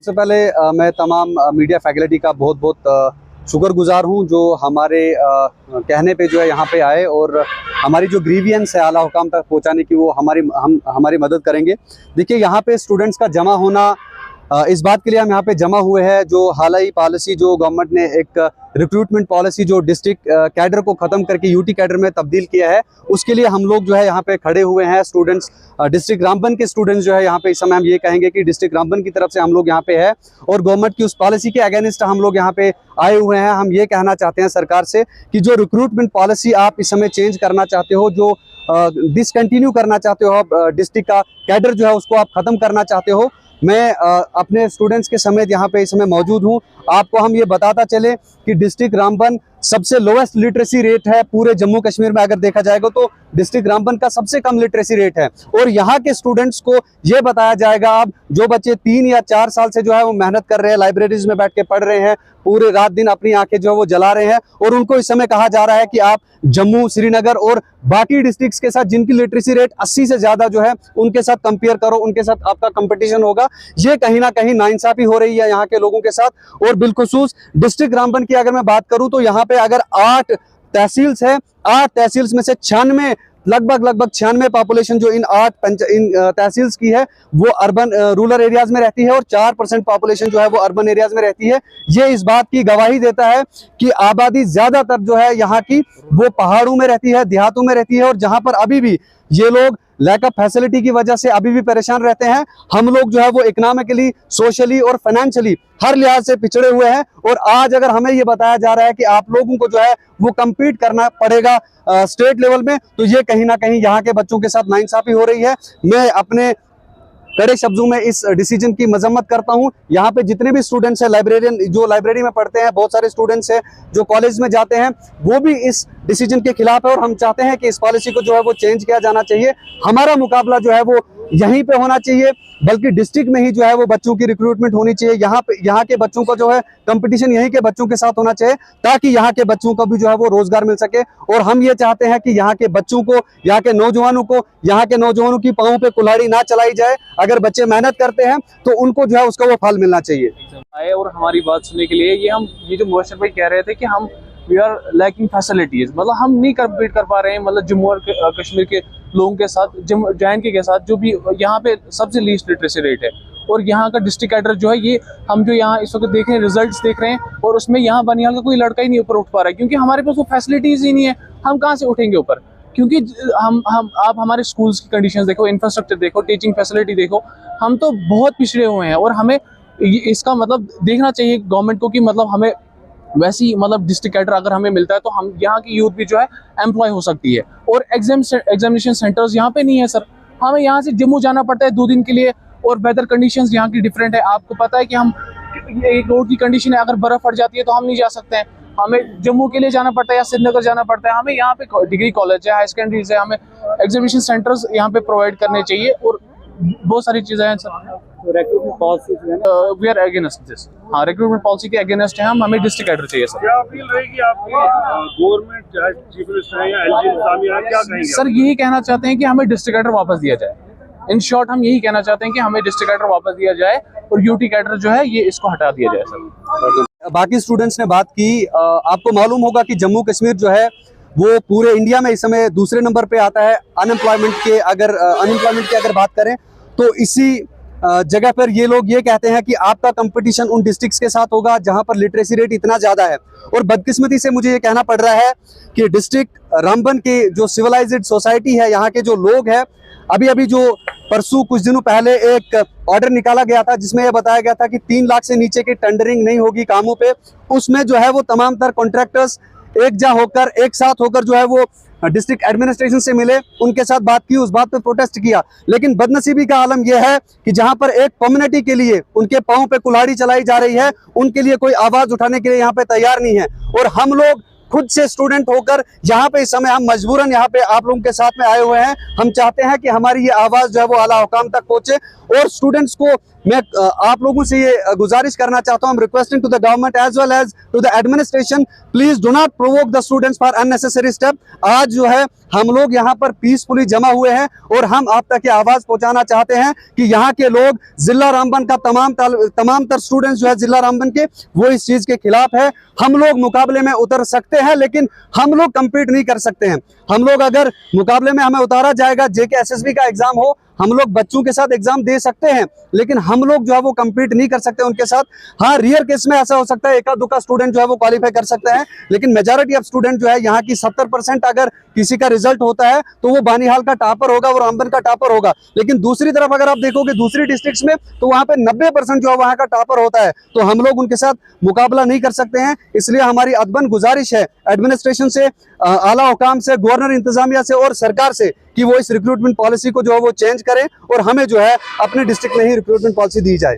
सबसे पहले मैं तमाम मीडिया फैकल्टी का बहुत बहुत शुक्रगुजार हूं जो हमारे कहने पे जो है यहाँ पे आए और हमारी जो ग्रीवियंस है आला हुकाम तक पहुँचाने की वो हमारी मदद करेंगे। देखिए यहाँ पे स्टूडेंट्स का जमा होना इस बात के लिए हम यहाँ पे जमा हुए हैं जो हाल पॉलिसी जो गवर्नमेंट ने एक रिक्रूटमेंट पॉलिसी जो डिस्ट्रिक्ट कैडर को ख़त्म करके यूटी कैडर में तब्दील किया है, उसके लिए हम लोग जो है यहाँ पे खड़े हुए हैं। स्टूडेंट्स डिस्ट्रिक्ट रामबन के स्टूडेंट्स जो है यहाँ पे इस समय हम ये कहेंगे कि डिस्ट्रिक्ट रामबन की तरफ से हम लोग यहाँ पे है और गवर्नमेंट की उस पॉलिसी के अगेंस्ट हम लोग यहाँ पे आए हुए हैं। हम ये कहना चाहते हैं सरकार से कि जो रिक्रूटमेंट पॉलिसी आप इस समय चेंज करना चाहते हो, जो डिसकंटिन्यू करना चाहते हो, आप डिस्ट्रिक्ट का कैडर जो है उसको आप ख़त्म करना चाहते हो, मैं अपने स्टूडेंट्स के समेत यहाँ पे इस समय मौजूद हूँ। आपको हम ये बताता चले कि डिस्ट्रिक्ट रामबन सबसे लोएस्ट लिटरेसी रेट है पूरे जम्मू कश्मीर में। अगर देखा जाएगा तो डिस्ट्रिक्ट रामबन का सबसे कम लिटरेसी रेट है और यहाँ के स्टूडेंट्स को ये बताया जाएगा, अब जो बच्चे 3 या 4 साल से जो है वो मेहनत कर रहे हैं, लाइब्रेरीज में बैठ के पढ़ रहे हैं, पूरे रात दिन अपनी आंखें जो है वो जला रहे हैं और उनको इस समय कहा जा रहा है कि आप जम्मू, श्रीनगर और बाकी डिस्ट्रिक्ट्स के साथ जिनकी लिटरेसी रेट 80 से ज्यादा जो है उनके साथ कंपेयर करो, उनके साथ आपका कंपटीशन होगा। ये कहीं ना कहीं नाइंसाफी हो रही है यहाँ के लोगों के साथ। और बिलखुसूस डिस्ट्रिक्ट रामबन की अगर मैं बात करूं तो यहाँ पे अगर 8 तहसील्स है, 8 तहसील्स में से 96 लगभग 96 पॉपुलेशन जो इन तहसील्स की है वो अर्बन रूरल एरियाज में रहती है और 4% पॉपुलेशन जो है वो अर्बन एरियाज में रहती है। ये इस बात की गवाही देता है कि आबादी ज्यादातर जो है यहाँ की वो पहाड़ों में रहती है, देहातों में रहती है और जहाँ पर अभी भी ये लोग लैक ऑफ फैसिलिटी की वजह से अभी भी परेशान रहते हैं। हम लोग जो है वो इकोनॉमिकली, सोशली और फाइनेंशियली हर लिहाज से पिछड़े हुए हैं और आज अगर हमें ये बताया जा रहा है कि आप लोगों को जो है वो कम्पीट करना पड़ेगा स्टेट लेवल में, तो ये कहीं ना कहीं यहाँ के बच्चों के साथ नाइंसाफी हो रही है। मैं अपने कड़े शब्दों में इस डिसीजन की मजम्मत करता हूँ। यहाँ पे जितने भी स्टूडेंट्स हैं, लाइब्रेरियन जो लाइब्रेरी में पढ़ते हैं, बहुत सारे स्टूडेंट्स हैं जो कॉलेज में जाते हैं, वो भी इस डिसीजन के खिलाफ है और हम चाहते हैं कि इस पॉलिसी को जो है वो चेंज किया जाना चाहिए। हमारा मुकाबला जो है वो यहीं पे होना चाहिए, बल्कि डिस्ट्रिक्ट में ही जो है वो बच्चों की रिक्रूटमेंट होनी चाहिए। यहाँ के बच्चों का जो है कंपटीशन यहीं के बच्चों के साथ होना चाहिए ताकि यहाँ के बच्चों को भी जो है वो रोजगार मिल सके। और हम ये चाहते हैं कि यहाँ के बच्चों को, यहाँ के नौजवानों की पांवों पे कुल्हाड़ी ना चलाई जाए। अगर बच्चे मेहनत करते हैं तो उनको जो है उसका वो फल मिलना चाहिए। आए और हमारी बात सुनने के लिए ये जो मुबशर भाई कह रहे थे कि हम वी आर लैकिंग फैसिलिटीज, मतलब हम नहीं कम्पीट कर पा रहे हैं मतलब जम्मू और कश्मीर के लोगों के साथ, JNK के साथ जो भी यहाँ पे सबसे लीस्ट लिटरेसी रेट है। और यहाँ का डिस्ट्रिक्ट कैडर जो है, ये हम जो यहाँ इस वक्त देख रहे हैं, रिजल्ट्स देख रहे हैं और उसमें यहाँ बनिहाल का कोई लड़का ही नहीं ऊपर उठ पा रहा है क्योंकि हमारे पास वो फैसिलिटीज ही नहीं है। हम कहाँ से उठेंगे ऊपर? क्योंकि आप हमारे स्कूल्स की कंडीशंस देखो, इंफ्रास्ट्रक्चर देखो, टीचिंग फैसिलिटी देखो, हम तो बहुत पिछड़े हुए हैं। और हमें इसका मतलब देखना चाहिए गवर्नमेंट को कि मतलब हमें वैसी मतलब डिस्ट्रिक्ट कैडर अगर हमें मिलता है तो हम यहाँ की यूथ भी जो है एम्प्लॉय हो सकती है। और एग्जामिनेशन सेंटर्स यहाँ पे नहीं है सर, हमें यहाँ से जम्मू जाना पड़ता है 2 दिन के लिए और वेदर कंडीशंस यहाँ की डिफरेंट है। आपको पता है कि हम एक रोड की कंडीशन है, अगर बर्फ पड़ जाती है तो हम नहीं जा सकते हैं, हमें जम्मू के लिए जाना पड़ता है या श्रीनगर जाना पड़ता है। हमें यहाँ पे डिग्री कॉलेज है, हाई सेकेंडरीज है, हमें एग्जामिनेशन सेंटर्स यहाँ पे प्रोवाइड करने चाहिए और बहुत सारी चीजें हैं sir. Recruitment policy we are against this. हाँ, रिक्रूटमेंट पॉलिसी के अगेंस्ट है हम, हमें डिस्ट्रिक्ट कैडर चाहिए सर। क्या अपील रहेगी आपकी गवर्नमेंट, चाहे चीफ मिनिस्टर है या LG इंतजामिया, क्या कहेंगे सर? यही कहना चाहते हैं कि हमें डिस्ट्रिक्ट कैडर वापस दिया जाए। इन शॉर्ट हम यही कहना चाहते हैं कि हमें डिस्ट्रिक्ट कैडर वापस दिया जाए और यूटी कैडर जो है ये इसको हटा दिया जाए सर। बाकी स्टूडेंट्स ने बात की, आपको मालूम होगा कि जम्मू कश्मीर जो है वो पूरे इंडिया में इस समय दूसरे नंबर पे आता है अनएम्प्लॉयमेंट के अगर बात करें तो इसी जगह पर ये लोग ये कहते हैं कि आपका कंपटीशन उन डिस्ट्रिक्ट्स के साथ होगा जहां पर लिटरेसी रेट इतना ज़्यादा है। और बदकिस्मती से मुझे ये कहना पड़ रहा है कि डिस्ट्रिक्ट रामबन के जो सिविलाइज्ड सोसाइटी है, यहाँ के जो लोग हैं, अभी जो परसों कुछ दिनों पहले एक ऑर्डर निकाला गया था जिसमें यह बताया गया था कि 3 लाख से नीचे की टेंडरिंग नहीं होगी कामों पे। उसमें जो है वो तमाम तर कॉन्ट्रैक्टर्स एक साथ होकर जो है वो डिस्ट्रिक्ट एडमिनिस्ट्रेशन से मिले, उनके साथ बात की, उस बात पे प्रोटेस्ट किया। लेकिन बदनसीबी का आलम यह है कि जहां पर एक कम्युनिटी के लिए उनके पांव पे कुल्हाड़ी चलाई जा रही है, उनके लिए कोई आवाज उठाने के लिए यहाँ पे तैयार नहीं है। और हम लोग खुद से स्टूडेंट होकर यहाँ पे इस समय हम मजबूरन यहाँ पे आप लोगों के साथ में आए हुए हैं। हम चाहते हैं कि हमारी ये आवाज जो है वो आला हुकाम तक पहुंचे और स्टूडेंट्स को मैं आप लोगों से ये गुजारिश करना चाहता हूं, requesting to the government as well as to the administration, please do not provoke the students for unnecessary step. आज जो है हम लोग यहाँ पर पीसफुली जमा हुए हैं और हम आप तक ये आवाज पहुंचाना चाहते हैं कि यहाँ के लोग, जिला रामबन का तमाम तर स्टूडेंट्स जो है जिला रामबन के, वो इस चीज के खिलाफ है। हम लोग मुकाबले में उतर सकते हैं लेकिन हम लोग compete नहीं कर सकते हैं। हम लोग अगर मुकाबले में हमें उतारा जाएगा, जेके एसएसबी का एग्जाम हो, हम लोग बच्चों के साथ एग्जाम दे सकते हैं लेकिन हम लोग जो है वो compete नहीं कर सकते उनके साथ। हाँ, रियर केस में ऐसा हो सकता है, एका दुका स्टूडेंट जो है वो क्वालिफाई कर सकता है, लेकिन मेजॉरिटी ऑफ स्टूडेंट जो है यहाँ की 70% अगर किसी का रिजल्ट होता है तो वो बानिहाल का टॉपर होगा, वो रामबन का टॉपर होगा। लेकिन दूसरी तरफ अगर आप देखोगे दूसरी डिस्ट्रिक्ट्स में तो वहाँ पे 90% जो है वहाँ का टॉपर होता है, तो हम लोग उनके साथ मुकाबला नहीं कर सकते हैं। इसलिए हमारी अदबन गुजारिश है एडमिनिस्ट्रेशन से, आला हुकाम से, गवर्नर इंतजामिया से और सरकार से कि वो इस रिक्रूटमेंट पॉलिसी को जो है वो चेंज करें और हमें जो है अपने डिस्ट्रिक्ट में ही रिक्रूटमेंट पॉलिसी दी जाए।